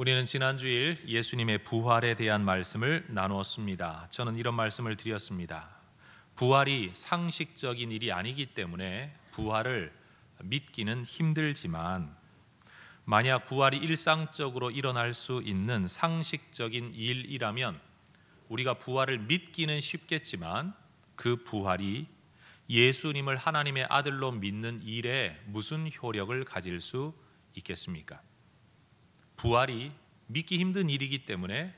우리는 지난주일 예수님의 부활에 대한 말씀을 나누었습니다. 저는 이런 말씀을 드렸습니다. 부활이 상식적인 일이 아니기 때문에 부활을 믿기는 힘들지만, 만약 부활이 일상적으로 일어날 수 있는 상식적인 일이라면 우리가 부활을 믿기는 쉽겠지만, 그 부활이 예수님을 하나님의 아들로 믿는 일에 무슨 효력을 가질 수 있겠습니까? 부활이 믿기 힘든 일이기 때문에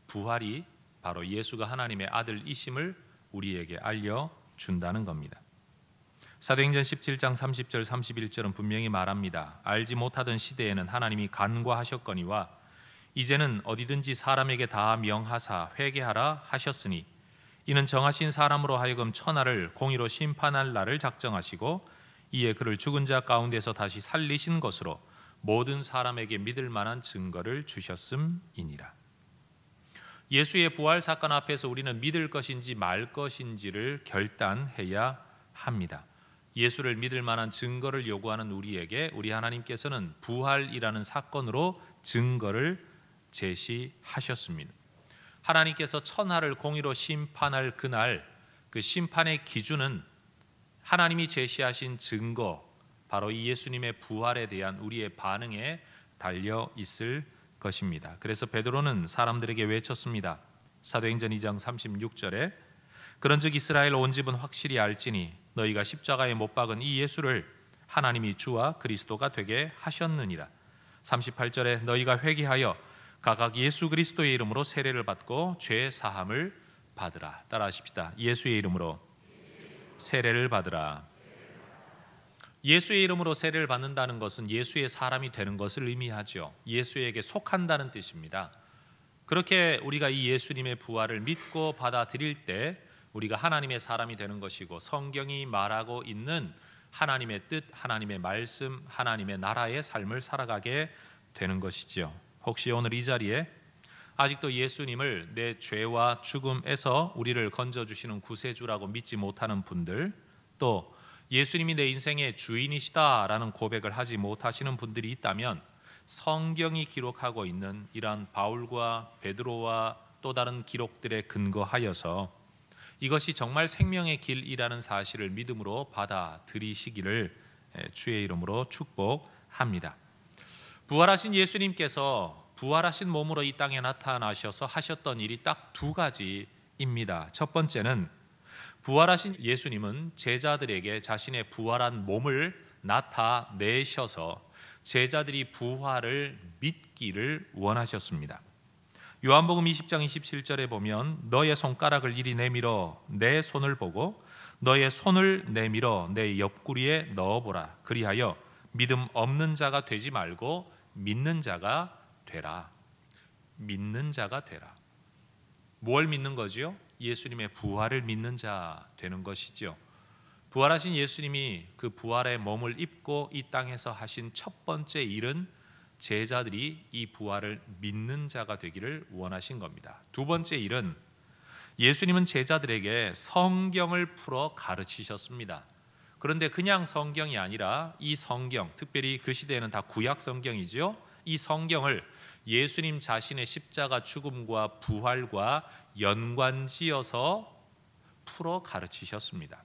부활이 바로 예수가 하나님의 아들이심을 우리에게 알려준다는 겁니다. 사도행전 17장 30절 31절은 분명히 말합니다. 알지 못하던 시대에는 하나님이 간과하셨거니와 이제는 어디든지 사람에게 다 명하사 회개하라 하셨으니 이는 정하신 사람으로 하여금 천하를 공의로 심판할 날을 작정하시고 이에 그를 죽은 자 가운데서 다시 살리신 것으로 모든 사람에게 믿을 만한 증거를 주셨음이니라. 예수의 부활 사건 앞에서 우리는 믿을 것인지 말 것인지를 결단해야 합니다. 예수를 믿을 만한 증거를 요구하는 우리에게 우리 하나님께서는 부활이라는 사건으로 증거를 제시하셨습니다. 하나님께서 천하를 공의로 심판할 그날, 그 심판의 기준은 하나님이 제시하신 증거, 바로 이 예수님의 부활에 대한 우리의 반응에 달려 있을 것입니다. 그래서 베드로는 사람들에게 외쳤습니다. 사도행전 2장 36절에 그런즉 이스라엘 온 집은 확실히 알지니 너희가 십자가에 못 박은 이 예수를 하나님이 주와 그리스도가 되게 하셨느니라. 38절에 너희가 회개하여 각각 예수 그리스도의 이름으로 세례를 받고 죄 사함을 받으라. 따라하십시다. 예수의 이름으로 세례를 받으라. 예수의 이름으로 세례를 받는다는 것은 예수의 사람이 되는 것을 의미하죠. 예수에게 속한다는 뜻입니다. 그렇게 우리가 이 예수님의 부활을 믿고 받아들일 때 우리가 하나님의 사람이 되는 것이고, 성경이 말하고 있는 하나님의 뜻, 하나님의 말씀, 하나님의 나라의 삶을 살아가게 되는 것이죠. 혹시 오늘 이 자리에 아직도 예수님을 내 죄와 죽음에서 우리를 건져주시는 구세주라고 믿지 못하는 분들, 또 예수님이 내 인생의 주인이시다라는 고백을 하지 못하시는 분들이 있다면, 성경이 기록하고 있는 이러한 바울과 베드로와 또 다른 기록들에 근거하여서 이것이 정말 생명의 길이라는 사실을 믿음으로 받아들이시기를 주의 이름으로 축복합니다. 부활하신 예수님께서 부활하신 몸으로 이 땅에 나타나셔서 하셨던 일이 딱 두 가지입니다. 첫 번째는 부활하신 예수님은 제자들에게 자신의 부활한 몸을 나타내셔서 제자들이 부활을 믿기를 원하셨습니다. 요한복음 20장 27절에 보면 너의 손가락을 이리 내밀어 내 손을 보고 너의 손을 내밀어 내 옆구리에 넣어보라. 그리하여 믿음 없는 자가 되지 말고 믿는 자가 되라. 믿는 자가 되라. 뭘 믿는 거지요? 예수님의 부활을 믿는 자 되는 것이죠. 부활하신 예수님이 그 부활의 몸을 입고 이 땅에서 하신 첫 번째 일은 제자들이 이 부활을 믿는 자가 되기를 원하신 겁니다. 두 번째 일은 예수님은 제자들에게 성경을 풀어 가르치셨습니다. 그런데 그냥 성경이 아니라 이 성경, 특별히 그 시대에는 다 구약 성경이죠. 이 성경을 예수님 자신의 십자가 죽음과 부활과 연관지어서 풀어 가르치셨습니다.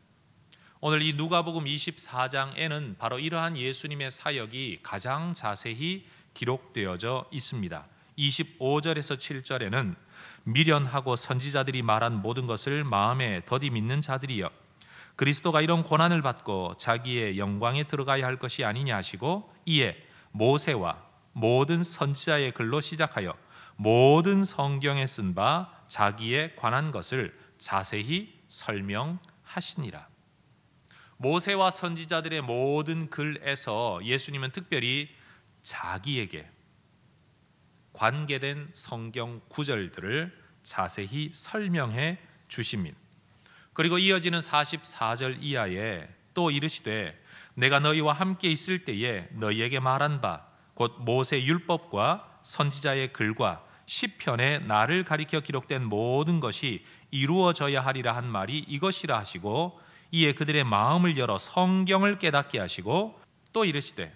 오늘 이 누가복음 24장에는 바로 이러한 예수님의 사역이 가장 자세히 기록되어져 있습니다. 25절에서 7절에는 미련하고 선지자들이 말한 모든 것을 마음에 더디 믿는 자들이여 그리스도가 이런 고난을 받고 자기의 영광에 들어가야 할 것이 아니냐 하시고 이에 모세와 모든 선지자의 글로 시작하여 모든 성경에 쓴 바 자기에 관한 것을 자세히 설명하시니라. 모세와 선지자들의 모든 글에서 예수님은 특별히 자기에게 관계된 성경 구절들을 자세히 설명해 주십니다. 그리고 이어지는 44절 이하에 또 이르시되 내가 너희와 함께 있을 때에 너희에게 말한 바 곧 모세 율법과 선지자의 글과 시편에 나를 가리켜 기록된 모든 것이 이루어져야 하리라 한 말이 이것이라 하시고 이에 그들의 마음을 열어 성경을 깨닫게 하시고 또 이르시되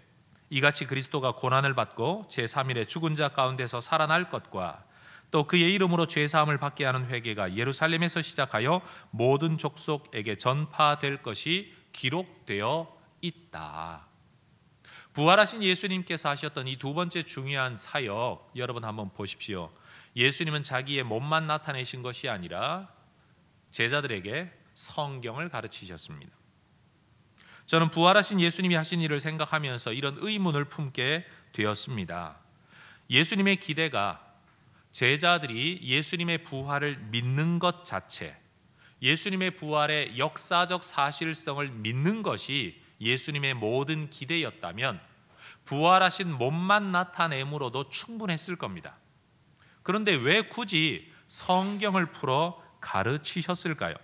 이같이 그리스도가 고난을 받고 제3일에 죽은 자 가운데서 살아날 것과 또 그의 이름으로 죄사함을 받게 하는 회개가 예루살렘에서 시작하여 모든 족속에게 전파될 것이 기록되어 있다. 부활하신 예수님께서 하셨던 이 두 번째 중요한 사역, 여러분 한번 보십시오. 예수님은 자기의 몸만 나타내신 것이 아니라 제자들에게 성경을 가르치셨습니다. 저는 부활하신 예수님이 하신 일을 생각하면서 이런 의문을 품게 되었습니다. 예수님의 기대가 제자들이 예수님의 부활을 믿는 것 자체, 예수님의 부활의 역사적 사실성을 믿는 것이 예수님의 모든 기대였다면 부활하신 몸만 나타내므로도 충분했을 겁니다. 그런데 왜 굳이 성경을 풀어 가르치셨을까요?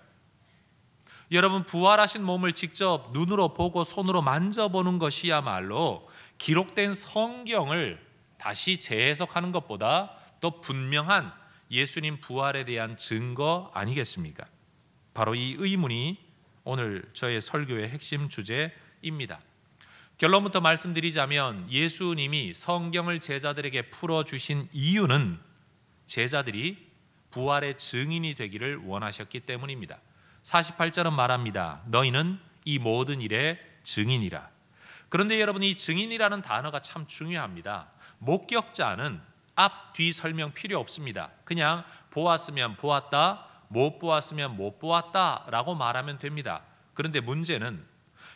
여러분, 부활하신 몸을 직접 눈으로 보고 손으로 만져보는 것이야말로 기록된 성경을 다시 재해석하는 것보다 더 분명한 예수님 부활에 대한 증거 아니겠습니까? 바로 이 의문이 오늘 저의 설교의 핵심 주제입니다. 결론부터 말씀드리자면 예수님이 성경을 제자들에게 풀어주신 이유는 제자들이 부활의 증인이 되기를 원하셨기 때문입니다. 48절은 말합니다. 너희는 이 모든 일의 증인이라. 그런데 여러분, 이 증인이라는 단어가 참 중요합니다. 목격자는 앞, 뒤 설명 필요 없습니다. 그냥 보았으면 보았다, 못 보았으면 못 보았다 라고 말하면 됩니다. 그런데 문제는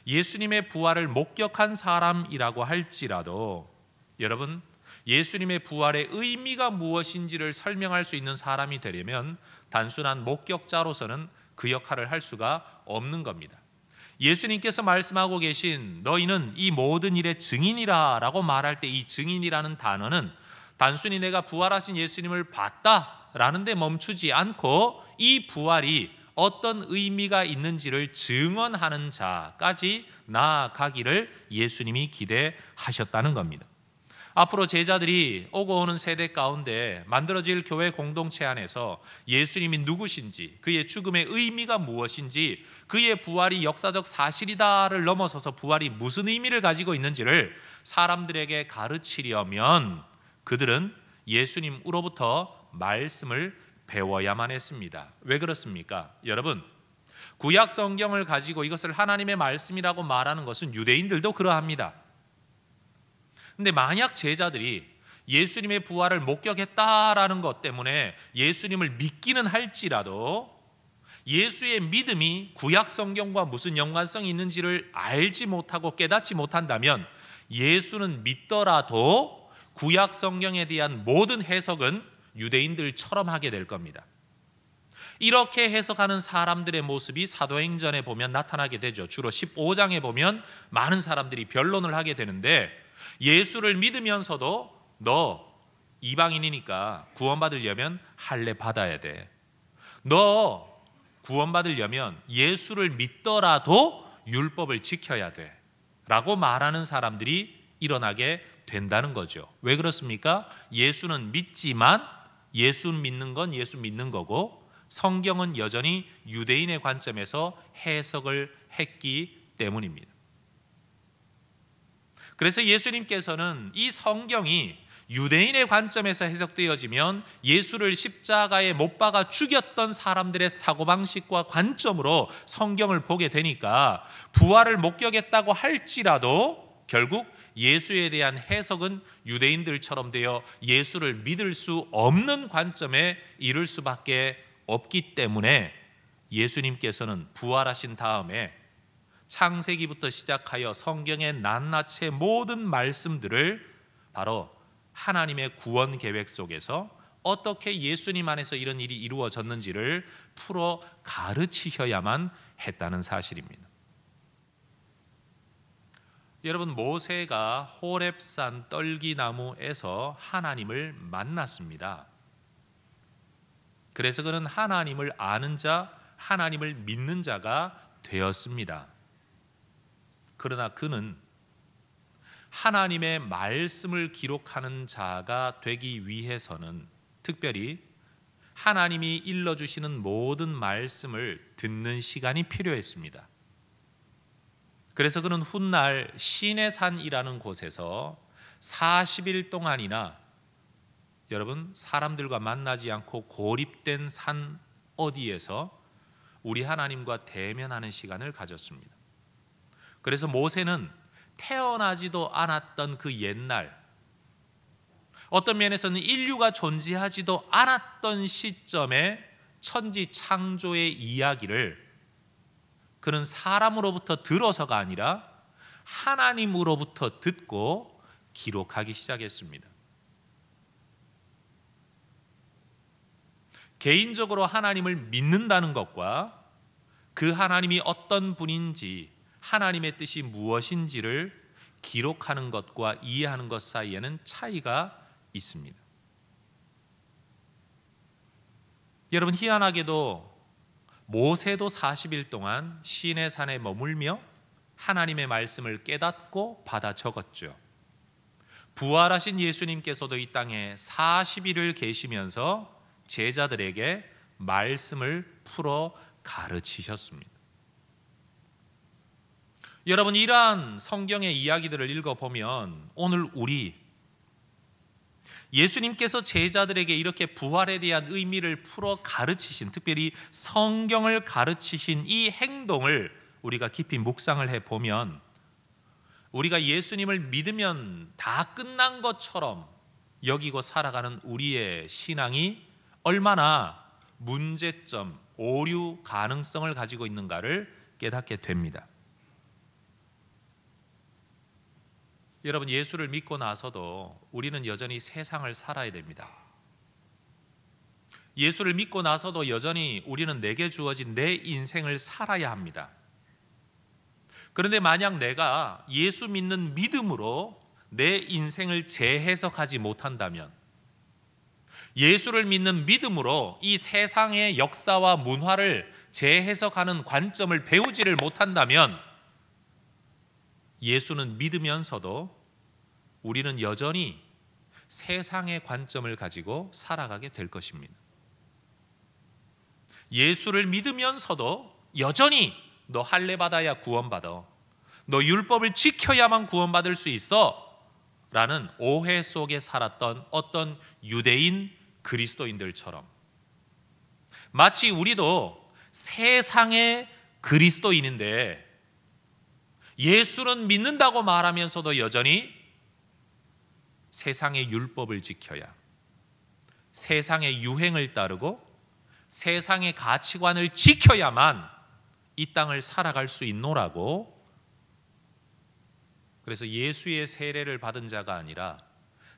예수님의 부활을 목격한 사람이라고 할지라도 여러분, 예수님의 부활의 의미가 무엇인지를 설명할 수 있는 사람이 되려면 단순한 목격자로서는 그 역할을 할 수가 없는 겁니다. 예수님께서 말씀하고 계신 너희는 이 모든 일의 증인이라 라고 말할 때 이 증인이라는 단어는 단순히 내가 부활하신 예수님을 봤다라는 데 멈추지 않고 이 부활이 어떤 의미가 있는지를 증언하는 자까지 나아가기를 예수님이 기대하셨다는 겁니다. 앞으로 제자들이 오고 오는 세대 가운데 만들어질 교회 공동체 안에서 예수님이 누구신지, 그의 죽음의 의미가 무엇인지, 그의 부활이 역사적 사실이다를 넘어서서 부활이 무슨 의미를 가지고 있는지를 사람들에게 가르치려면 그들은 예수님으로부터 말씀을 배워야만 했습니다. 왜 그렇습니까? 여러분, 구약 성경을 가지고 이것을 하나님의 말씀이라고 말하는 것은 유대인들도 그러합니다. 근데 만약 제자들이 예수님의 부활을 목격했다라는 것 때문에 예수님을 믿기는 할지라도 예수의 믿음이 구약 성경과 무슨 연관성이 있는지를 알지 못하고 깨닫지 못한다면 예수는 믿더라도 구약 성경에 대한 모든 해석은 유대인들처럼 하게 될 겁니다. 이렇게 해석하는 사람들의 모습이 사도행전에 보면 나타나게 되죠. 주로 15장에 보면 많은 사람들이 변론을 하게 되는데 예수를 믿으면서도 너 이방인이니까 구원받으려면 할례 받아야 돼. 너 구원받으려면 예수를 믿더라도 율법을 지켜야 돼 라고 말하는 사람들이 일어나게 된다는 거죠. 왜 그렇습니까? 예수는 믿지만 예수 믿는 건 예수 믿는 거고 성경은 여전히 유대인의 관점에서 해석을 했기 때문입니다. 그래서 예수님께서는 이 성경이 유대인의 관점에서 해석되어지면 예수를 십자가에 못 박아 죽였던 사람들의 사고방식과 관점으로 성경을 보게 되니까 부활을 목격했다고 할지라도 결국 예수에 대한 해석은 유대인들처럼 되어 예수를 믿을 수 없는 관점에 이를 수밖에 없기 때문에 예수님께서는 부활하신 다음에 창세기부터 시작하여 성경의 낱낱의 모든 말씀들을 바로 하나님의 구원 계획 속에서 어떻게 예수님 안에서 이런 일이 이루어졌는지를 풀어 가르치셔야만 했다는 사실입니다. 여러분, 모세가 호렙산 떨기나무에서 하나님을 만났습니다. 그래서 그는 하나님을 아는 자, 하나님을 믿는 자가 되었습니다. 그러나 그는 하나님의 말씀을 기록하는 자가 되기 위해서는 특별히 하나님이 일러주시는 모든 말씀을 듣는 시간이 필요했습니다. 그래서 그는 훗날 시내산이라는 곳에서 40일 동안이나 여러분 사람들과 만나지 않고 고립된 산 어디에서 우리 하나님과 대면하는 시간을 가졌습니다. 그래서 모세는 태어나지도 않았던 그 옛날, 어떤 면에서는 인류가 존재하지도 않았던 시점의 천지 창조의 이야기를 그는 사람으로부터 들어서가 아니라 하나님으로부터 듣고 기록하기 시작했습니다. 개인적으로 하나님을 믿는다는 것과 그 하나님이 어떤 분인지, 하나님의 뜻이 무엇인지를 기록하는 것과 이해하는 것 사이에는 차이가 있습니다. 여러분, 희한하게도 모세도 40일 동안 시내산에 머물며 하나님의 말씀을 깨닫고 받아 적었죠. 부활하신 예수님께서도 이 땅에 40일을 계시면서 제자들에게 말씀을 풀어 가르치셨습니다. 여러분, 이러한 성경의 이야기들을 읽어보면 오늘 우리 예수님께서 제자들에게 이렇게 부활에 대한 의미를 풀어 가르치신, 특별히 성경을 가르치신 이 행동을 우리가 깊이 묵상을 해보면 우리가 예수님을 믿으면 다 끝난 것처럼 여기고 살아가는 우리의 신앙이 얼마나 문제점, 오류 가능성을 가지고 있는가를 깨닫게 됩니다. 여러분, 예수를 믿고 나서도 우리는 여전히 세상을 살아야 됩니다. 예수를 믿고 나서도 여전히 우리는 내게 주어진 내 인생을 살아야 합니다. 그런데 만약 내가 예수 믿는 믿음으로 내 인생을 재해석하지 못한다면, 예수를 믿는 믿음으로 이 세상의 역사와 문화를 재해석하는 관점을 배우지를 못한다면 예수는 믿으면서도 우리는 여전히 세상의 관점을 가지고 살아가게 될 것입니다. 예수를 믿으면서도 여전히 너 할례 받아야 구원받아, 너 율법을 지켜야만 구원받을 수 있어 라는 오해 속에 살았던 어떤 유대인 그리스도인들처럼 마치 우리도 세상의 그리스도인인데 예수는 믿는다고 말하면서도 여전히 세상의 율법을 지켜야, 세상의 유행을 따르고 세상의 가치관을 지켜야만 이 땅을 살아갈 수 있노라고. 그래서 예수의 세례를 받은 자가 아니라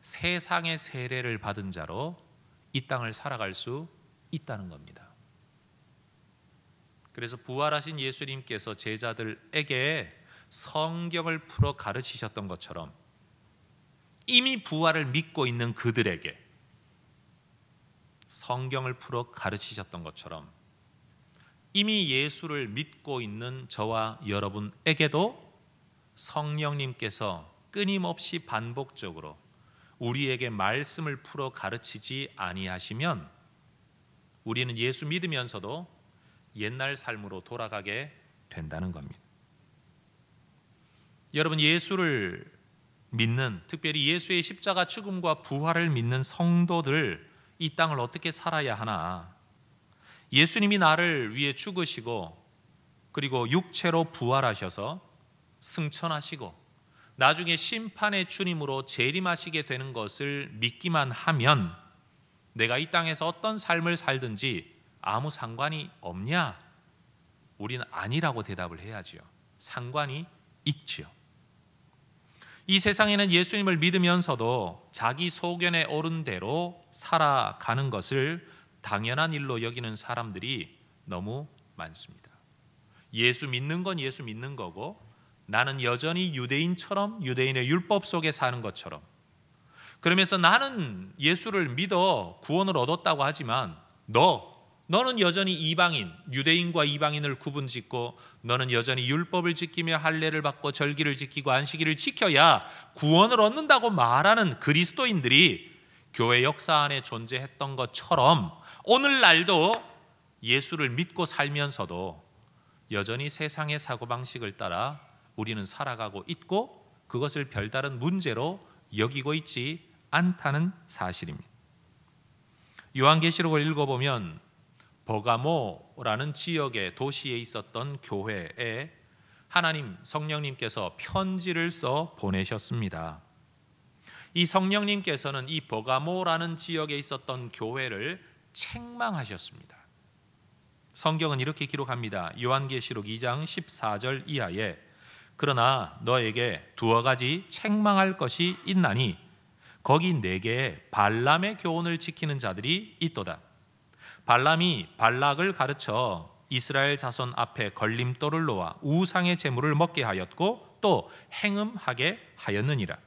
세상의 세례를 받은 자로 이 땅을 살아갈 수 있다는 겁니다. 그래서 부활하신 예수님께서 제자들에게 성경을 풀어 가르치셨던 것처럼 이미 부활을 믿고 있는 그들에게 성경을 풀어 가르치셨던 것처럼 이미 예수를 믿고 있는 저와 여러분에게도 성령님께서 끊임없이 반복적으로 우리에게 말씀을 풀어 가르치지 아니하시면 우리는 예수 믿으면서도 옛날 삶으로 돌아가게 된다는 겁니다. 여러분, 예수를 믿는, 특별히 예수의 십자가 죽음과 부활을 믿는 성도들, 이 땅을 어떻게 살아야 하나? 예수님이 나를 위해 죽으시고 그리고 육체로 부활하셔서 승천하시고 나중에 심판의 주님으로 재림하시게 되는 것을 믿기만 하면 내가 이 땅에서 어떤 삶을 살든지 아무 상관이 없냐? 우리는 아니라고 대답을 해야지요. 상관이 있지요. 이 세상에는 예수님을 믿으면서도 자기 소견에 오른 대로 살아가는 것을 당연한 일로 여기는 사람들이 너무 많습니다. 예수 믿는 건 예수 믿는 거고 나는 여전히 유대인처럼 유대인의 율법 속에 사는 것처럼, 그러면서 나는 예수를 믿어 구원을 얻었다고 하지만 너는 여전히 이방인, 유대인과 이방인을 구분짓고 너는 여전히 율법을 지키며 할례를 받고 절기를 지키고 안식일을 지켜야 구원을 얻는다고 말하는 그리스도인들이 교회 역사 안에 존재했던 것처럼 오늘날도 예수를 믿고 살면서도 여전히 세상의 사고방식을 따라 우리는 살아가고 있고 그것을 별다른 문제로 여기고 있지 않다는 사실입니다. 요한계시록을 읽어보면 버가모라는 지역의 도시에 있었던 교회에 하나님 성령님께서 편지를 써 보내셨습니다. 이 성령님께서는 이 버가모라는 지역에 있었던 교회를 책망하셨습니다. 성경은 이렇게 기록합니다. 요한계시록 2장 14절 이하에 그러나 너에게 두어 가지 책망할 것이 있나니 거기 네 개의 발람의 교훈을 지키는 자들이 있도다. 발람이 발락을 가르쳐 이스라엘 자손 앞에 걸림돌을 놓아 우상의 제물을 먹게 하였고 또 행음하게 하였느니라.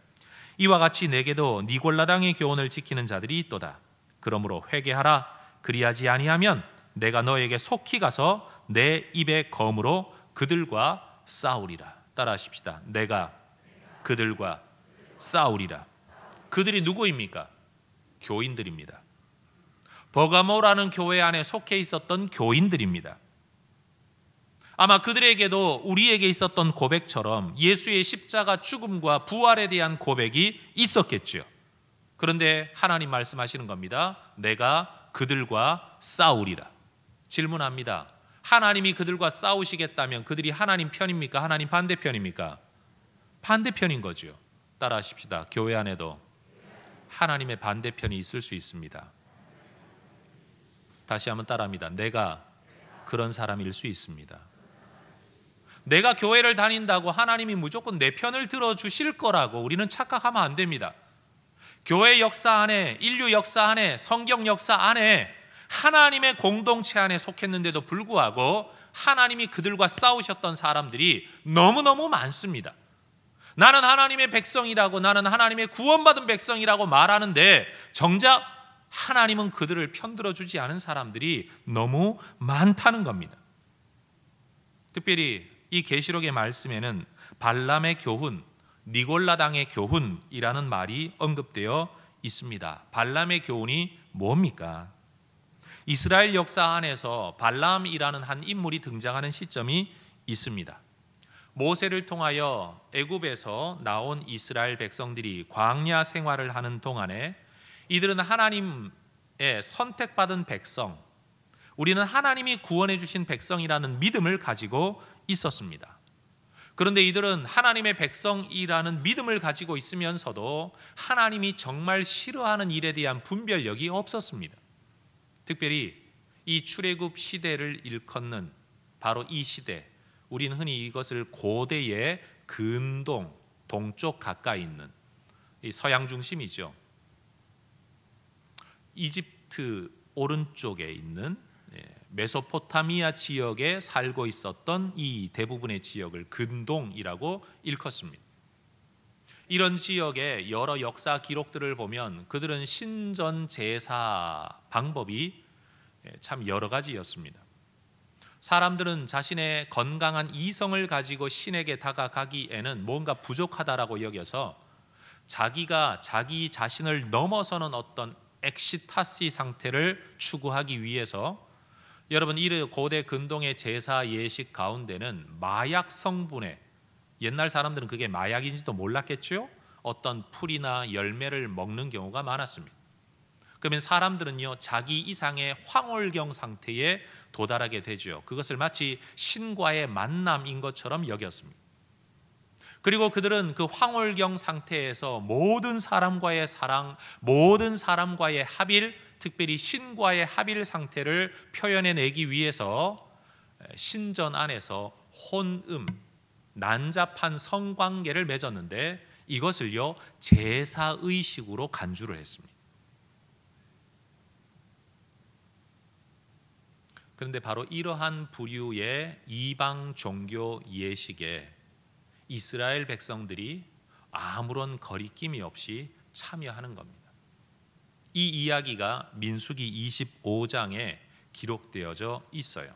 이와 같이 내게도 니골라당의 교훈을 지키는 자들이 있도다. 그러므로 회개하라. 그리하지 아니하면 내가 너에게 속히 가서 내 입의 검으로 그들과 싸우리라. 따라하십시다. 내가 그들과 싸우리라. 그들이 누구입니까? 교인들입니다. 버가모라는 교회 안에 속해 있었던 교인들입니다. 아마 그들에게도 우리에게 있었던 고백처럼 예수의 십자가 죽음과 부활에 대한 고백이 있었겠죠. 그런데 하나님 말씀하시는 겁니다. 내가 그들과 싸우리라. 질문합니다. 하나님이 그들과 싸우시겠다면 그들이 하나님 편입니까? 하나님 반대편입니까? 반대편인 거죠. 따라하십시다. 교회 안에도 하나님의 반대편이 있을 수 있습니다. 다시 한번 따라합니다. 내가 그런 사람일 수 있습니다. 내가 교회를 다닌다고 하나님이 무조건 내 편을 들어주실 거라고 우리는 착각하면 안 됩니다. 교회 역사 안에, 인류 역사 안에, 성경 역사 안에 하나님의 공동체 안에 속했는데도 불구하고 하나님이 그들과 싸우셨던 사람들이 너무너무 많습니다. 나는 하나님의 백성이라고, 나는 하나님의 구원받은 백성이라고 말하는데 정작 하나님은 그들을 편들어주지 않은 사람들이 너무 많다는 겁니다. 특별히 이 계시록의 말씀에는 발람의 교훈, 니골라당의 교훈이라는 말이 언급되어 있습니다. 발람의 교훈이 뭡니까? 이스라엘 역사 안에서 발람이라는 한 인물이 등장하는 시점이 있습니다. 모세를 통하여 애굽에서 나온 이스라엘 백성들이 광야 생활을 하는 동안에 이들은 하나님의 선택받은 백성, 우리는 하나님이 구원해 주신 백성이라는 믿음을 가지고 있었습니다. 그런데 이들은 하나님의 백성이라는 믿음을 가지고 있으면서도 하나님이 정말 싫어하는 일에 대한 분별력이 없었습니다. 특별히 이 출애굽 시대를 일컫는 바로 이 시대, 우리는 흔히 이것을 고대의 근동, 동쪽 가까이 있는 이 서양 중심이죠. 이집트 오른쪽에 있는 메소포타미아 지역에 살고 있었던 이 대부분의 지역을 근동이라고 일컫습니다. 이런 지역의 여러 역사 기록들을 보면 그들은 신전 제사 방법이 참 여러 가지였습니다. 사람들은 자신의 건강한 이성을 가지고 신에게 다가가기에는 뭔가 부족하다라고 여겨서 자기가 자기 자신을 넘어서는 어떤 엑시타시 상태를 추구하기 위해서, 여러분 이 고대 근동의 제사 예식 가운데는 마약 성분의, 옛날 사람들은 그게 마약인지도 몰랐겠죠? 어떤 풀이나 열매를 먹는 경우가 많았습니다. 그러면 사람들은요 자기 이상의 황홀경 상태에 도달하게 되죠. 그것을 마치 신과의 만남인 것처럼 여겼습니다. 그리고 그들은 그 황홀경 상태에서 모든 사람과의 사랑, 모든 사람과의 합일, 특별히 신과의 합일 상태를 표현해내기 위해서 신전 안에서 혼음, 난잡한 성관계를 맺었는데 이것을요 제사의식으로 간주를 했습니다. 그런데 바로 이러한 부류의 이방 종교 예식에 이스라엘 백성들이 아무런 거리낌이 없이 참여하는 겁니다. 이 이야기가 민수기 25장에 기록되어져 있어요.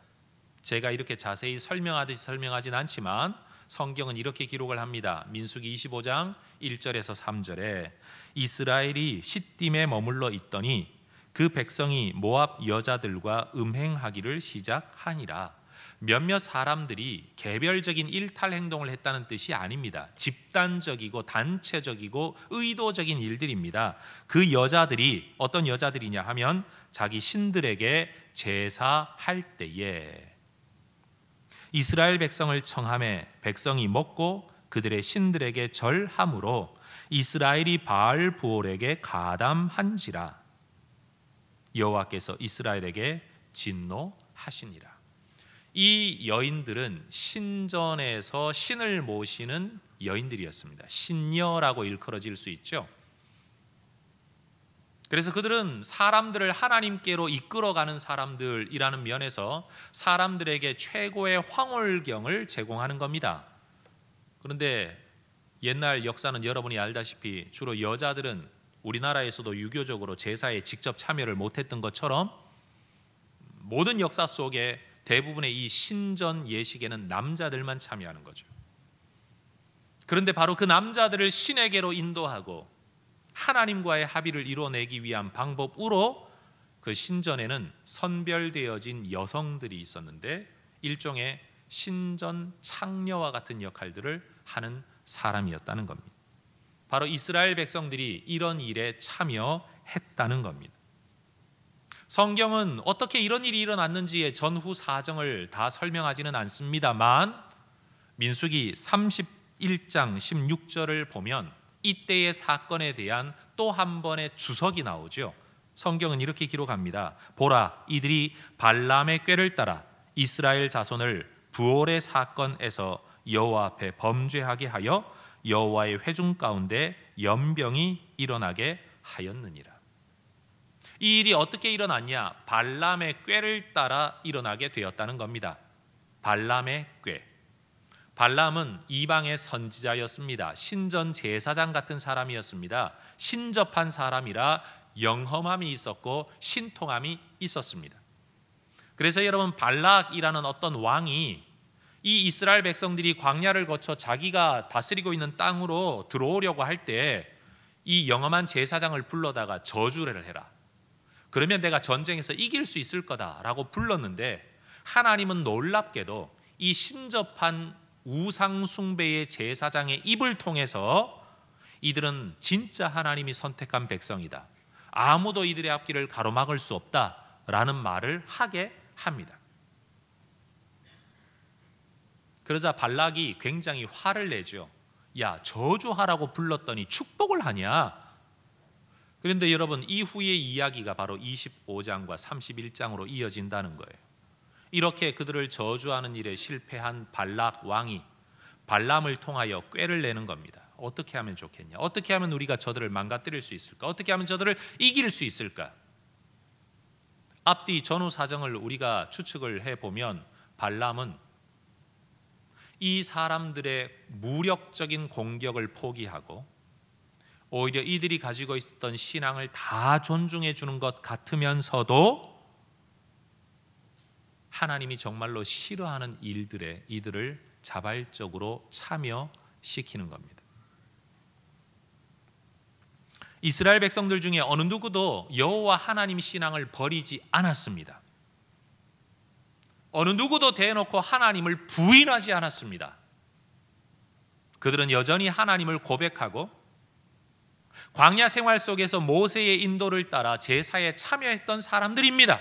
제가 이렇게 자세히 설명하듯이 설명하진 않지만 성경은 이렇게 기록을 합니다. 민수기 25장 1절에서 3절에 이스라엘이 시딤에 머물러 있더니 그 백성이 모압 여자들과 음행하기를 시작하니라. 몇몇 사람들이 개별적인 일탈 행동을 했다는 뜻이 아닙니다. 집단적이고 단체적이고 의도적인 일들입니다. 그 여자들이 어떤 여자들이냐 하면 자기 신들에게 제사할 때에 이스라엘 백성을 청함에 백성이 먹고 그들의 신들에게 절함으로 이스라엘이 바알 부올에게 가담한지라 여호와께서 이스라엘에게 진노하시니라. 이 여인들은 신전에서 신을 모시는 여인들이었습니다. 신녀라고 일컬어질 수 있죠. 그래서 그들은 사람들을 하나님께로 이끌어가는 사람들이라는 면에서 사람들에게 최고의 황홀경을 제공하는 겁니다. 그런데 옛날 역사는 여러분이 알다시피 주로 여자들은 우리나라에서도 유교적으로 제사에 직접 참여를 못했던 것처럼 모든 역사 속에 대부분의 이 신전 예식에는 남자들만 참여하는 거죠. 그런데 바로 그 남자들을 신에게로 인도하고 하나님과의 합의를 이뤄내기 위한 방법으로 그 신전에는 선별되어진 여성들이 있었는데 일종의 신전 창녀와 같은 역할들을 하는 사람이었다는 겁니다. 바로 이스라엘 백성들이 이런 일에 참여했다는 겁니다. 성경은 어떻게 이런 일이 일어났는지의 전후 사정을 다 설명하지는 않습니다만 민수기 31장 16절을 보면 이때의 사건에 대한 또 한 번의 주석이 나오죠. 성경은 이렇게 기록합니다. 보라, 이들이 발람의 꾀를 따라 이스라엘 자손을 부올의 사건에서 여호와 앞에 범죄하게 하여 여호와의 회중 가운데 연병이 일어나게 하였느니라. 이 일이 어떻게 일어났냐? 발람의 꾀를 따라 일어나게 되었다는 겁니다. 발람의 꾀. 발람은 이방의 선지자였습니다. 신전 제사장 같은 사람이었습니다. 신접한 사람이라 영험함이 있었고 신통함이 있었습니다. 그래서 여러분, 발락이라는 어떤 왕이 이 이스라엘 백성들이 광야를 거쳐 자기가 다스리고 있는 땅으로 들어오려고 할 때 이 영험한 제사장을 불러다가 저주를 해라. 그러면 내가 전쟁에서 이길 수 있을 거다라고 불렀는데 하나님은 놀랍게도 이 신접한 우상 숭배의 제사장의 입을 통해서 이들은 진짜 하나님이 선택한 백성이다, 아무도 이들의 앞길을 가로막을 수 없다라는 말을 하게 합니다. 그러자 발락이 굉장히 화를 내죠. 야, 저주하라고 불렀더니 축복을 하냐? 그런데 여러분, 이후의 이야기가 바로 25장과 31장으로 이어진다는 거예요. 이렇게 그들을 저주하는 일에 실패한 발락 왕이 발람을 통하여 꾀를 내는 겁니다. 어떻게 하면 좋겠냐? 어떻게 하면 우리가 저들을 망가뜨릴 수 있을까? 어떻게 하면 저들을 이길 수 있을까? 앞뒤 전후 사정을 우리가 추측을 해보면 발람은 이 사람들의 무력적인 공격을 포기하고 오히려 이들이 가지고 있었던 신앙을 다 존중해 주는 것 같으면서도 하나님이 정말로 싫어하는 일들에 이들을 자발적으로 참여시키는 겁니다. 이스라엘 백성들 중에 어느 누구도 여호와 하나님 신앙을 버리지 않았습니다. 어느 누구도 대놓고 하나님을 부인하지 않았습니다. 그들은 여전히 하나님을 고백하고 광야 생활 속에서 모세의 인도를 따라 제사에 참여했던 사람들입니다.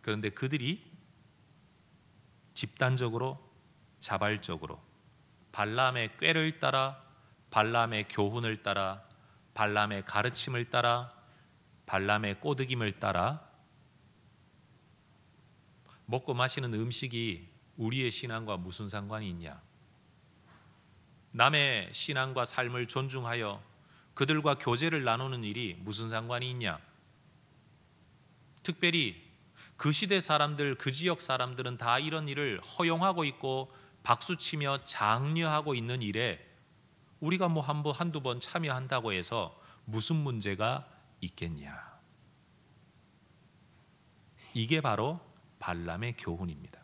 그런데 그들이 집단적으로 자발적으로 발람의 꾀를 따라, 발람의 교훈을 따라, 발람의 가르침을 따라, 발람의 꼬드김을 따라 먹고 마시는 음식이 우리의 신앙과 무슨 상관이 있냐? 남의 신앙과 삶을 존중하여 그들과 교제를 나누는 일이 무슨 상관이 있냐? 특별히 그 시대 사람들, 그 지역 사람들은 다 이런 일을 허용하고 있고 박수치며 장려하고 있는 일에 우리가 뭐 한두 번 참여한다고 해서 무슨 문제가 있겠냐? 이게 바로 발람의 교훈입니다.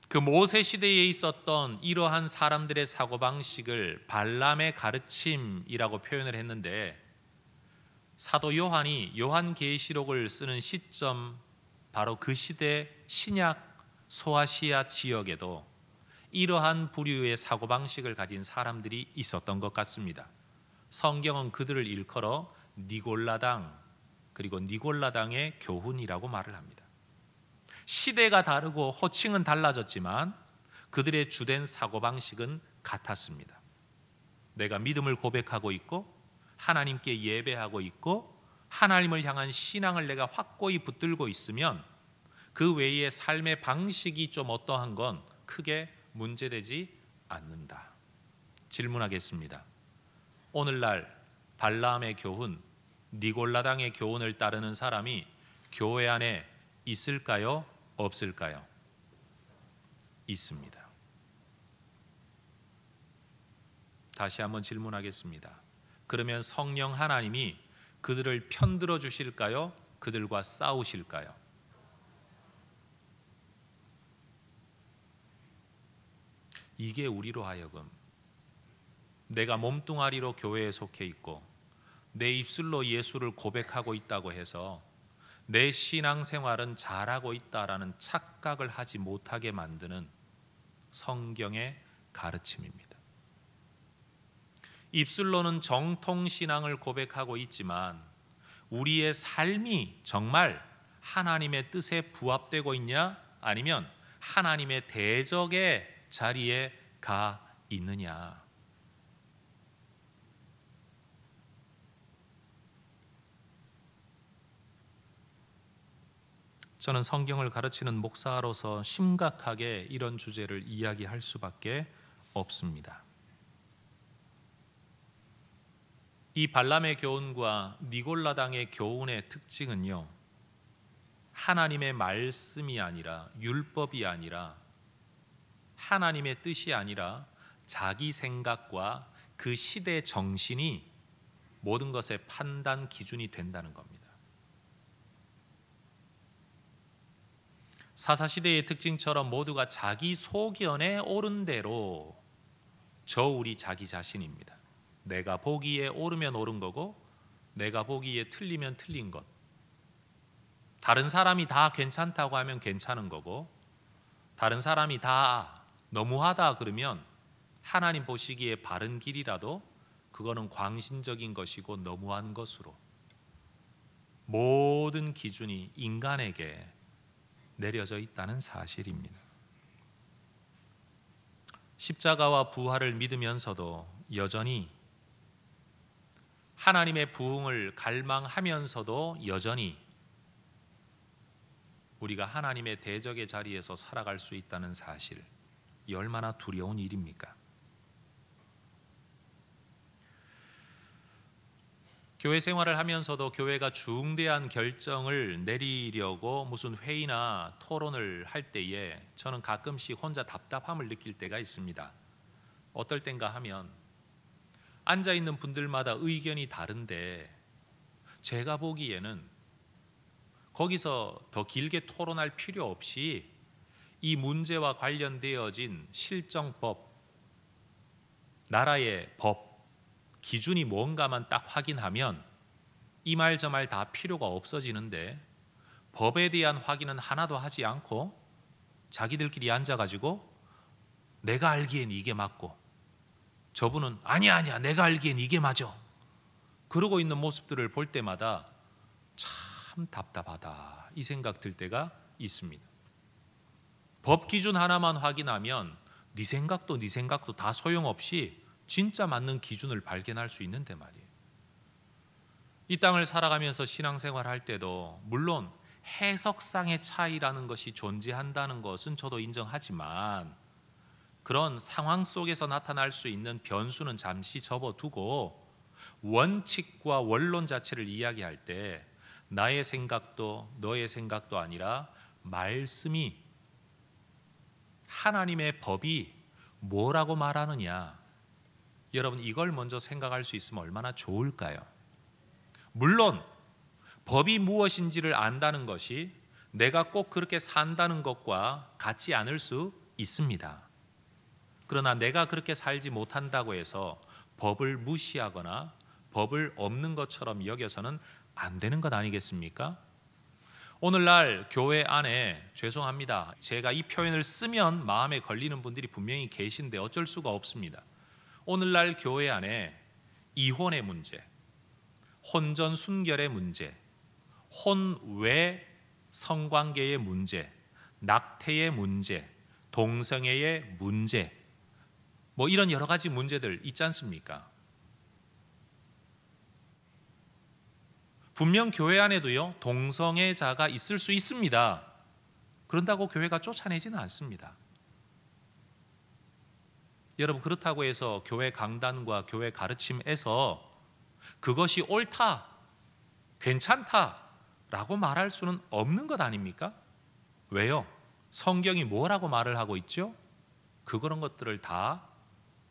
그 모세 시대에 있었던 이러한 사람들의 사고방식을 발람의 가르침이라고 표현을 했는데 사도 요한이 요한계시록을 쓰는 시점 바로 그 시대 신약 소아시아 지역에도 이러한 부류의 사고방식을 가진 사람들이 있었던 것 같습니다. 성경은 그들을 일컬어 니골라당, 그리고 니골라당의 교훈이라고 말을 합니다. 시대가 다르고 호칭은 달라졌지만 그들의 주된 사고방식은 같았습니다. 내가 믿음을 고백하고 있고 하나님께 예배하고 있고 하나님을 향한 신앙을 내가 확고히 붙들고 있으면 그 외의 삶의 방식이 좀 어떠한 건 크게 문제되지 않는다. 질문하겠습니다. 오늘날 발라함의 교훈, 니골라당의 교훈을 따르는 사람이 교회 안에 있을까요? 없을까요? 있습니다. 다시 한번 질문하겠습니다. 그러면 성령 하나님이 그들을 편들어 주실까요? 그들과 싸우실까요? 이게 우리로 하여금 내가 몸뚱아리로 교회에 속해 있고 내 입술로 예수를 고백하고 있다고 해서 내 신앙생활은 잘하고 있다라는 착각을 하지 못하게 만드는 성경의 가르침입니다. 입술로는 정통신앙을 고백하고 있지만 우리의 삶이 정말 하나님의 뜻에 부합되고 있냐, 아니면 하나님의 대적의 자리에 가 있느냐. 저는 성경을 가르치는 목사로서 심각하게 이런 주제를 이야기할 수밖에 없습니다. 이 발람의 교훈과 니골라당의 교훈의 특징은요, 하나님의 말씀이 아니라, 율법이 아니라, 하나님의 뜻이 아니라 자기 생각과 그 시대 정신이 모든 것의 판단 기준이 된다는 겁니다. 사사시대의 특징처럼 모두가 자기 소견에 옳은 대로 저울이 자기 자신입니다. 내가 보기에 옳으면 옳은 거고 내가 보기에 틀리면 틀린 것. 다른 사람이 다 괜찮다고 하면 괜찮은 거고 다른 사람이 다 너무하다 그러면 하나님 보시기에 바른 길이라도 그거는 광신적인 것이고 너무한 것으로 모든 기준이 인간에게 내려져 있다는 사실입니다. 십자가와 부활을 믿으면서도 여전히 하나님의 부흥을 갈망하면서도 여전히 우리가 하나님의 대적의 자리에서 살아갈 수 있다는 사실, 이 얼마나 두려운 일입니까? 교회 생활을 하면서도 교회가 중대한 결정을 내리려고 무슨 회의나 토론을 할 때에 저는 가끔씩 혼자 답답함을 느낄 때가 있습니다. 어떨 땐가 하면 앉아있는 분들마다 의견이 다른데 제가 보기에는 거기서 더 길게 토론할 필요 없이 이 문제와 관련되어진 실정법, 나라의 법, 기준이 뭔가만 딱 확인하면 이 말 저 말 다 필요가 없어지는데 법에 대한 확인은 하나도 하지 않고 자기들끼리 앉아가지고 내가 알기엔 이게 맞고 저분은 아니야 내가 알기엔 이게 맞아 그러고 있는 모습들을 볼 때마다 참 답답하다 이 생각 들 때가 있습니다. 법 기준 하나만 확인하면 네 생각도 다 소용없이 진짜 맞는 기준을 발견할 수 있는데 말이에요. 이 땅을 살아가면서 신앙생활 할 때도 물론 해석상의 차이라는 것이 존재한다는 것은 저도 인정하지만 그런 상황 속에서 나타날 수 있는 변수는 잠시 접어두고 원칙과 원론 자체를 이야기할 때 나의 생각도 너의 생각도 아니라 말씀이 하나님의 법이 뭐라고 말하느냐, 여러분 이걸 먼저 생각할 수 있으면 얼마나 좋을까요? 물론 법이 무엇인지를 안다는 것이 내가 꼭 그렇게 산다는 것과 같지 않을 수 있습니다. 그러나 내가 그렇게 살지 못한다고 해서 법을 무시하거나 법을 없는 것처럼 여겨서는 안 되는 것 아니겠습니까? 오늘날 교회 안에, 죄송합니다, 제가 이 표현을 쓰면 마음에 걸리는 분들이 분명히 계신데 어쩔 수가 없습니다. 오늘날 교회 안에 이혼의 문제, 혼전 순결의 문제, 혼외 성관계의 문제, 낙태의 문제, 동성애의 문제, 뭐 이런 여러 가지 문제들 있지 않습니까? 분명 교회 안에도요, 동성애자가 있을 수 있습니다. 그런다고 교회가 쫓아내지는 않습니다. 여러분, 그렇다고 해서 교회 강단과 교회 가르침에서 그것이 옳다, 괜찮다라고 말할 수는 없는 것 아닙니까? 왜요? 성경이 뭐라고 말을 하고 있죠? 그런 것들을 다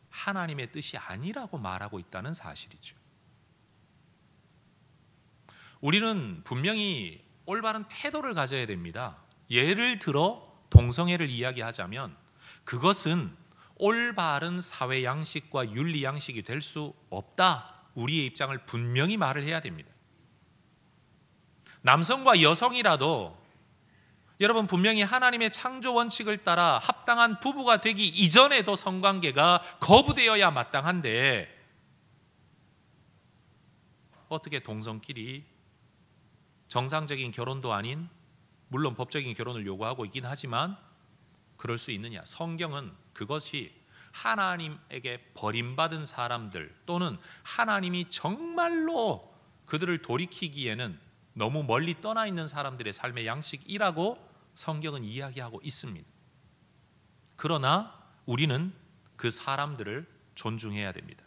하나님의 뜻이 아니라고 말하고 있다는 사실이죠. 우리는 분명히 올바른 태도를 가져야 됩니다. 예를 들어 동성애를 이야기하자면 그것은 올바른 사회 양식과 윤리 양식이 될 수 없다, 우리의 입장을 분명히 말을 해야 됩니다. 남성과 여성이라도 여러분, 분명히 하나님의 창조 원칙을 따라 합당한 부부가 되기 이전에도 성관계가 거부되어야 마땅한데 어떻게 동성끼리 정상적인 결혼도 아닌, 물론 법적인 결혼을 요구하고 있긴 하지만 그럴 수 있느냐? 성경은 그것이 하나님에게 버림받은 사람들 또는 하나님이 정말로 그들을 돌이키기에는 너무 멀리 떠나 있는 사람들의 삶의 양식이라고 성경은 이야기하고 있습니다. 그러나 우리는 그 사람들을 존중해야 됩니다.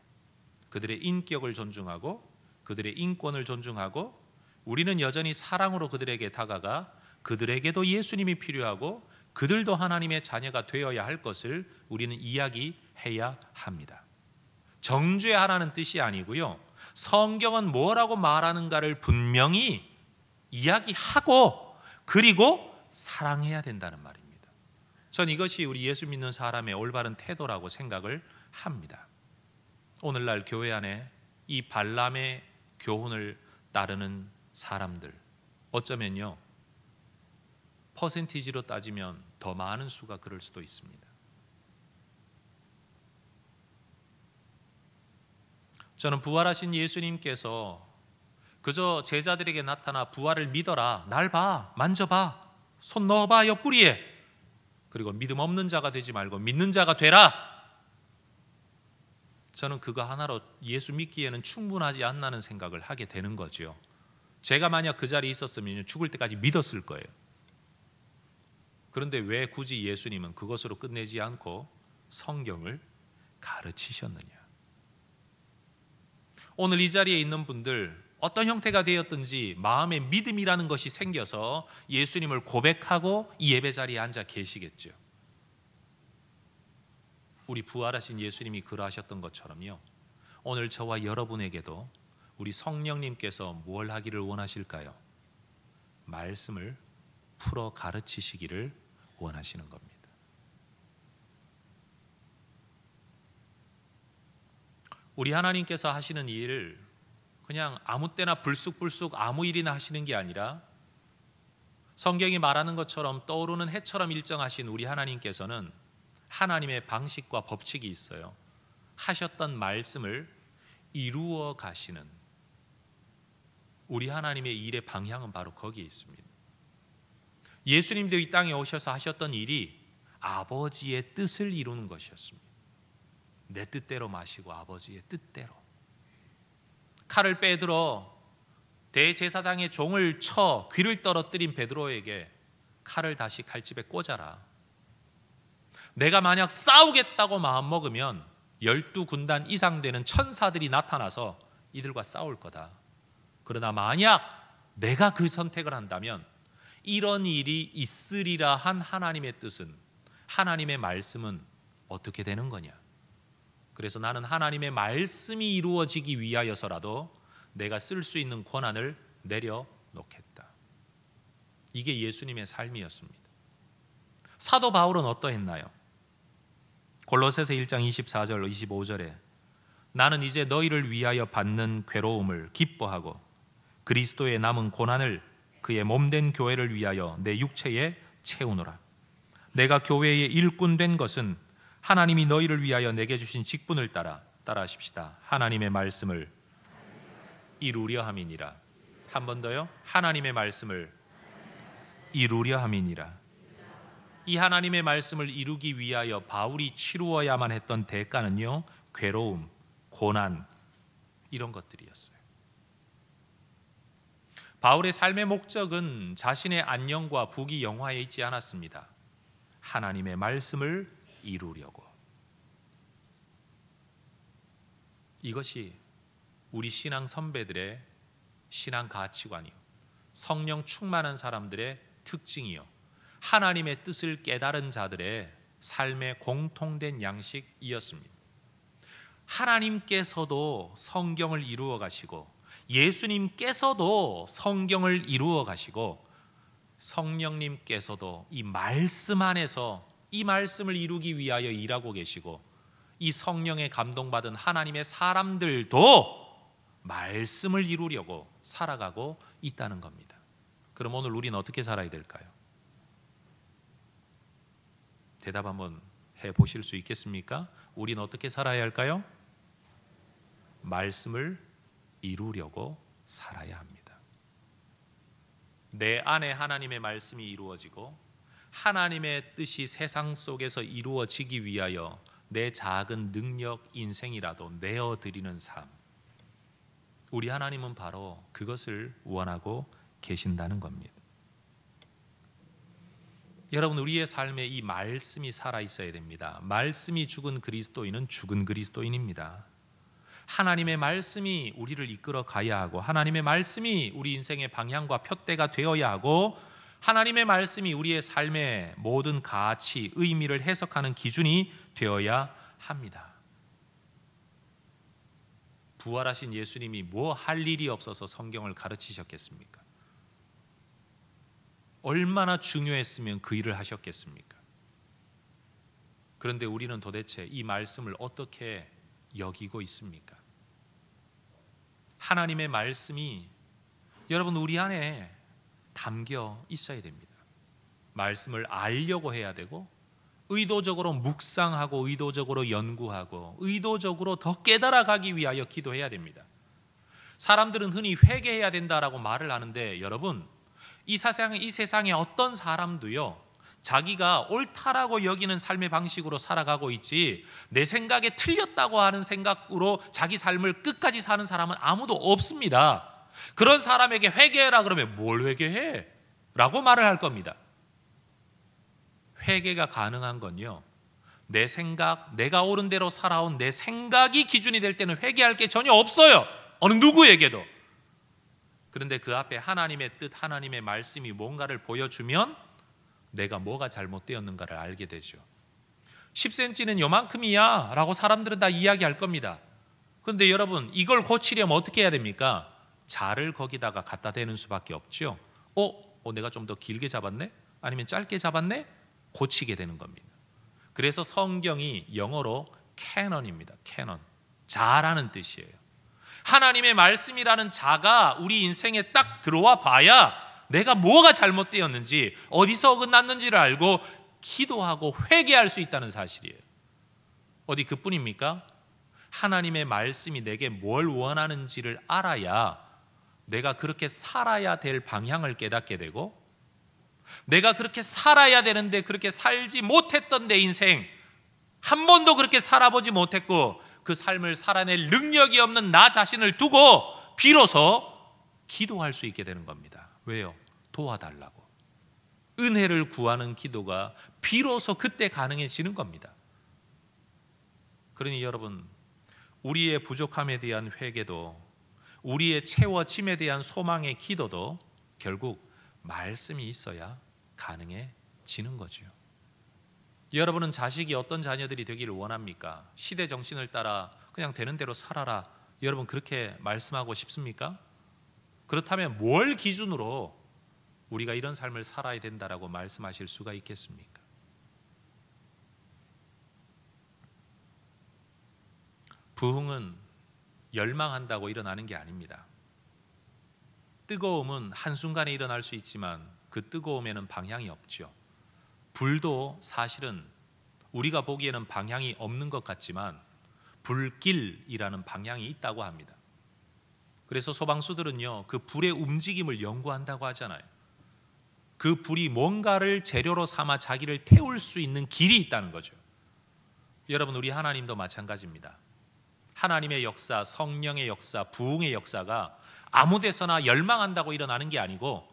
그들의 인격을 존중하고 그들의 인권을 존중하고, 우리는 여전히 사랑으로 그들에게 다가가 그들에게도 예수님이 필요하고 그들도 하나님의 자녀가 되어야 할 것을 우리는 이야기해야 합니다. 정죄하라는 뜻이 아니고요, 성경은 뭐라고 말하는가를 분명히 이야기하고 그리고 사랑해야 된다는 말입니다. 전 이것이 우리 예수 믿는 사람의 올바른 태도라고 생각을 합니다. 오늘날 교회 안에 이 발람의 교훈을 따르는 사람들, 어쩌면요 퍼센티지로 따지면 더 많은 수가 그럴 수도 있습니다. 저는 부활하신 예수님께서 그저 제자들에게 나타나 부활을 믿어라, 날 봐, 만져봐, 손 넣어봐 옆구리에, 그리고 믿음 없는 자가 되지 말고 믿는 자가 되라, 저는 그거 하나로 예수 믿기에는 충분하지 않나는 생각을 하게 되는 거죠. 제가 만약 그 자리에 있었으면 죽을 때까지 믿었을 거예요. 그런데 왜 굳이 예수님은 그것으로 끝내지 않고 성경을 가르치셨느냐? 오늘 이 자리에 있는 분들, 어떤 형태가 되었든지 마음에 믿음이라는 것이 생겨서 예수님을 고백하고 이 예배 자리에 앉아 계시겠죠. 우리 부활하신 예수님이 그러하셨던 것처럼요, 오늘 저와 여러분에게도 우리 성령님께서 뭘 하기를 원하실까요? 말씀을 풀어 가르치시기를 원하시는 겁니다. 우리 하나님께서 하시는 일, 그냥 아무 때나 불쑥불쑥 아무 일이나 하시는 게 아니라 성경이 말하는 것처럼 떠오르는 해처럼 일정하신 우리 하나님께서는 하나님의 방식과 법칙이 있어요. 하셨던 말씀을 이루어 가시는 우리 하나님의 일의 방향은 바로 거기에 있습니다. 예수님도 이 땅에 오셔서 하셨던 일이 아버지의 뜻을 이루는 것이었습니다. 내 뜻대로 마시고 아버지의 뜻대로. 칼을 빼들어 대제사장의 종을 쳐 귀를 떨어뜨린 베드로에게 칼을 다시 칼집에 꽂아라. 내가 만약 싸우겠다고 마음먹으면 12군단 이상 되는 천사들이 나타나서 이들과 싸울 거다. 그러나 만약 내가 그 선택을 한다면 이런 일이 있으리라 한 하나님의 뜻은, 하나님의 말씀은 어떻게 되는 거냐? 그래서 나는 하나님의 말씀이 이루어지기 위하여서라도 내가 쓸 수 있는 권한을 내려놓겠다. 이게 예수님의 삶이었습니다. 사도 바울은 어떠했나요? 골로새서 1장 24절 25절에 나는 이제 너희를 위하여 받는 괴로움을 기뻐하고 그리스도의 남은 고난을 그의 몸된 교회를 위하여 내 육체에 채우노라. 내가 교회의 일꾼 된 것은 하나님이 너희를 위하여 내게 주신 직분을 따라하십시다. 하나님의 말씀을 이루려 함이니라. 한 번 더요. 하나님의 말씀을 이루려 함이니라. 이 하나님의 말씀을 이루기 위하여 바울이 치루어야만 했던 대가는요, 괴로움, 고난, 이런 것들이었어요. 바울의 삶의 목적은 자신의 안녕과 부귀영화에 있지 않았습니다. 하나님의 말씀을 이루려고. 이것이 우리 신앙 선배들의 신앙 가치관이요, 성령 충만한 사람들의 특징이요, 하나님의 뜻을 깨달은 자들의 삶의 공통된 양식이었습니다. 하나님께서도 성경을 이루어 가시고 예수님께서도 성경을 이루어 가시고 성령님께서도 이 말씀 안에서 이 말씀을 이루기 위하여 일하고 계시고 이 성령에 감동받은 하나님의 사람들도 말씀을 이루려고 살아가고 있다는 겁니다. 그럼 오늘 우리는 어떻게 살아야 될까요? 대답 한번 해보실 수 있겠습니까? 우리는 어떻게 살아야 할까요? 말씀을 이루려고 살아야 합니다. 내 안에 하나님의 말씀이 이루어지고 하나님의 뜻이 세상 속에서 이루어지기 위하여 내 작은 능력 인생이라도 내어드리는 삶, 우리 하나님은 바로 그것을 원하고 계신다는 겁니다. 여러분, 우리의 삶에 이 말씀이 살아있어야 됩니다. 말씀이 죽은 그리스도인은 죽은 그리스도인입니다. 하나님의 말씀이 우리를 이끌어 가야 하고 하나님의 말씀이 우리 인생의 방향과 푯대가 되어야 하고 하나님의 말씀이 우리의 삶의 모든 가치, 의미를 해석하는 기준이 되어야 합니다. 부활하신 예수님이 뭐 할 일이 없어서 성경을 가르치셨겠습니까? 얼마나 중요했으면 그 일을 하셨겠습니까? 그런데 우리는 도대체 이 말씀을 어떻게 여기고 있습니까? 하나님의 말씀이 여러분 우리 안에 담겨 있어야 됩니다. 말씀을 알려고 해야 되고 의도적으로 묵상하고 의도적으로 연구하고 의도적으로 더 깨달아가기 위하여 기도해야 됩니다. 사람들은 흔히 회개해야 된다라고 말을 하는데 여러분, 이 세상에 어떤 사람도요 자기가 옳다라고 여기는 삶의 방식으로 살아가고 있지 내 생각에 틀렸다고 하는 생각으로 자기 삶을 끝까지 사는 사람은 아무도 없습니다. 그런 사람에게 회개해라 그러면 뭘 회개해? 라고 말을 할 겁니다. 회개가 가능한 건요, 내 생각, 내가 옳은 대로 살아온 내 생각이 기준이 될 때는 회개할 게 전혀 없어요. 어느 누구에게도. 그런데 그 앞에 하나님의 뜻, 하나님의 말씀이 뭔가를 보여주면 내가 뭐가 잘못되었는가를 알게 되죠. 10cm는 요만큼이야 라고 사람들은 다 이야기할 겁니다. 그런데 여러분, 이걸 고치려면 어떻게 해야 됩니까? 자를 거기다가 갖다 대는 수밖에 없죠. 내가 좀 더 길게 잡았네? 아니면 짧게 잡았네? 고치게 되는 겁니다. 그래서 성경이 영어로 캐넌입니다. 캐넌, 자라는 뜻이에요. 하나님의 말씀이라는 자가 우리 인생에 딱 들어와 봐야 내가 뭐가 잘못되었는지 어디서 어긋났는지를 알고 기도하고 회개할 수 있다는 사실이에요. 어디 그뿐입니까? 하나님의 말씀이 내게 뭘 원하는지를 알아야 내가 그렇게 살아야 될 방향을 깨닫게 되고 내가 그렇게 살아야 되는데 그렇게 살지 못했던 내 인생, 한 번도 그렇게 살아보지 못했고 그 삶을 살아낼 능력이 없는 나 자신을 두고 비로소 기도할 수 있게 되는 겁니다. 왜요? 도와달라고. 은혜를 구하는 기도가 비로소 그때 가능해지는 겁니다. 그러니 여러분, 우리의 부족함에 대한 회개도 우리의 채워짐에 대한 소망의 기도도 결국 말씀이 있어야 가능해지는 거죠. 여러분은 자식이 어떤 자녀들이 되기를 원합니까? 시대 정신을 따라 그냥 되는 대로 살아라, 여러분 그렇게 말씀하고 싶습니까? 그렇다면 뭘 기준으로 우리가 이런 삶을 살아야 된다라고 말씀하실 수가 있겠습니까? 부흥은 열망한다고 일어나는 게 아닙니다. 뜨거움은 한순간에 일어날 수 있지만 그 뜨거움에는 방향이 없죠. 불도 사실은 우리가 보기에는 방향이 없는 것 같지만 불길이라는 방향이 있다고 합니다. 그래서 소방수들은요, 그 불의 움직임을 연구한다고 하잖아요. 그 불이 뭔가를 재료로 삼아 자기를 태울 수 있는 길이 있다는 거죠. 여러분, 우리 하나님도 마찬가지입니다. 하나님의 역사, 성령의 역사, 부흥의 역사가 아무 데서나 열망한다고 일어나는 게 아니고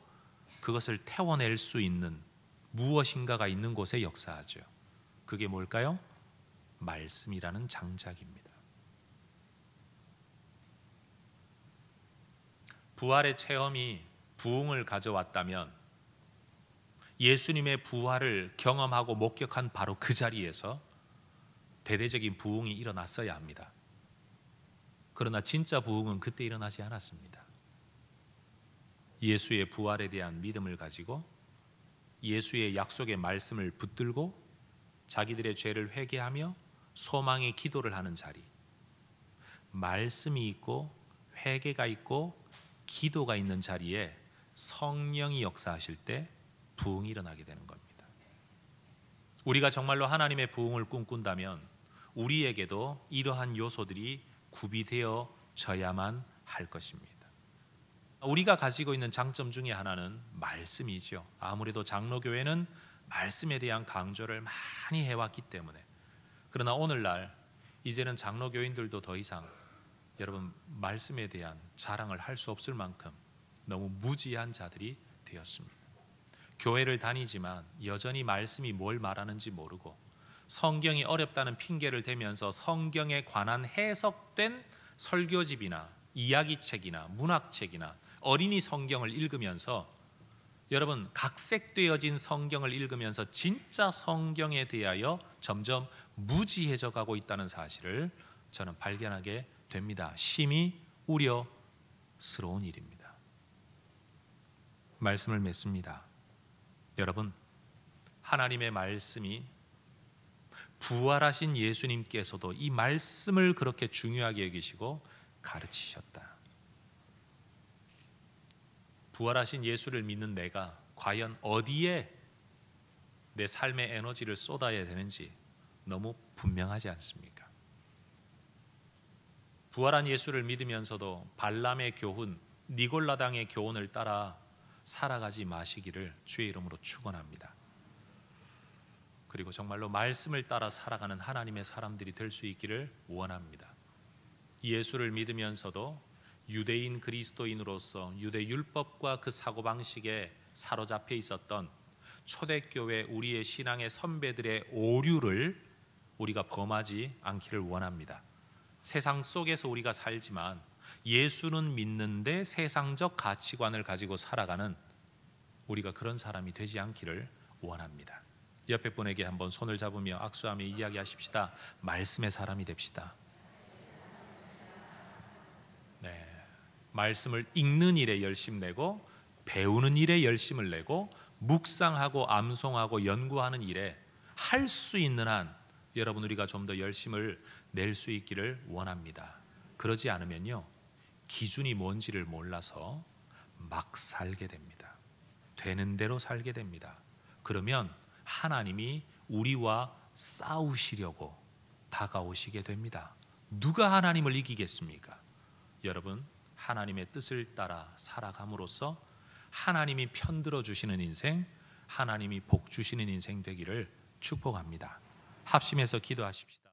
그것을 태워낼 수 있는 무엇인가가 있는 곳에 역사하죠. 그게 뭘까요? 말씀이라는 장작입니다. 부활의 체험이 부흥을 가져왔다면 예수님의 부활을 경험하고 목격한 바로 그 자리에서 대대적인 부흥이 일어났어야 합니다. 그러나 진짜 부흥은 그때 일어나지 않았습니다. 예수의 부활에 대한 믿음을 가지고 예수의 약속의 말씀을 붙들고 자기들의 죄를 회개하며 소망의 기도를 하는 자리, 말씀이 있고 회개가 있고 기도가 있는 자리에 성령이 역사하실 때 부흥이 일어나게 되는 겁니다. 우리가 정말로 하나님의 부흥을 꿈꾼다면 우리에게도 이러한 요소들이 구비되어져야만 할 것입니다. 우리가 가지고 있는 장점 중에 하나는 말씀이죠. 아무래도 장로교회는 말씀에 대한 강조를 많이 해왔기 때문에. 그러나 오늘날 이제는 장로교인들도 더 이상 여러분 말씀에 대한 자랑을 할 수 없을 만큼 너무 무지한 자들이 되었습니다. 교회를 다니지만 여전히 말씀이 뭘 말하는지 모르고 성경이 어렵다는 핑계를 대면서 성경에 관한 해석된 설교집이나 이야기책이나 문학책이나 어린이 성경을 읽으면서 여러분 각색되어진 성경을 읽으면서 진짜 성경에 대하여 점점 무지해져 가고 있다는 사실을 저는 발견하게 됩니다. 심히 우려스러운 일입니다. 말씀을 맺습니다. 여러분, 하나님의 말씀이 부활하신 예수님께서도 이 말씀을 그렇게 중요하게 여기시고 가르치셨다. 부활하신 예수를 믿는 내가 과연 어디에 내 삶의 에너지를 쏟아야 되는지 너무 분명하지 않습니까? 부활한 예수를 믿으면서도 발람의 교훈, 니골라당의 교훈을 따라 살아가지 마시기를 주의 이름으로 축원합니다. 그리고 정말로 말씀을 따라 살아가는 하나님의 사람들이 될 수 있기를 원합니다. 예수를 믿으면서도 유대인 그리스도인으로서 유대 율법과 그 사고방식에 사로잡혀 있었던 초대교회 우리의 신앙의 선배들의 오류를 우리가 범하지 않기를 원합니다. 세상 속에서 우리가 살지만 예수는 믿는데 세상적 가치관을 가지고 살아가는 우리가 그런 사람이 되지 않기를 원합니다. 옆에 분에게 한번 손을 잡으며 악수하며 이야기하십시다. 말씀의 사람이 됩시다. 네, 말씀을 읽는 일에 열심 내고 배우는 일에 열심을 내고 묵상하고 암송하고 연구하는 일에 할 수 있는 한 여러분 우리가 좀 더 열심을 낼 수 있기를 원합니다. 그러지 않으면요 기준이 뭔지를 몰라서 막 살게 됩니다. 되는 대로 살게 됩니다. 그러면 하나님이 우리와 싸우시려고 다가오시게 됩니다. 누가 하나님을 이기겠습니까? 여러분 하나님의 뜻을 따라 살아감으로써 하나님이 편들어 주시는 인생, 하나님이 복 주시는 인생 되기를 축복합니다. 합심해서 기도하십시다.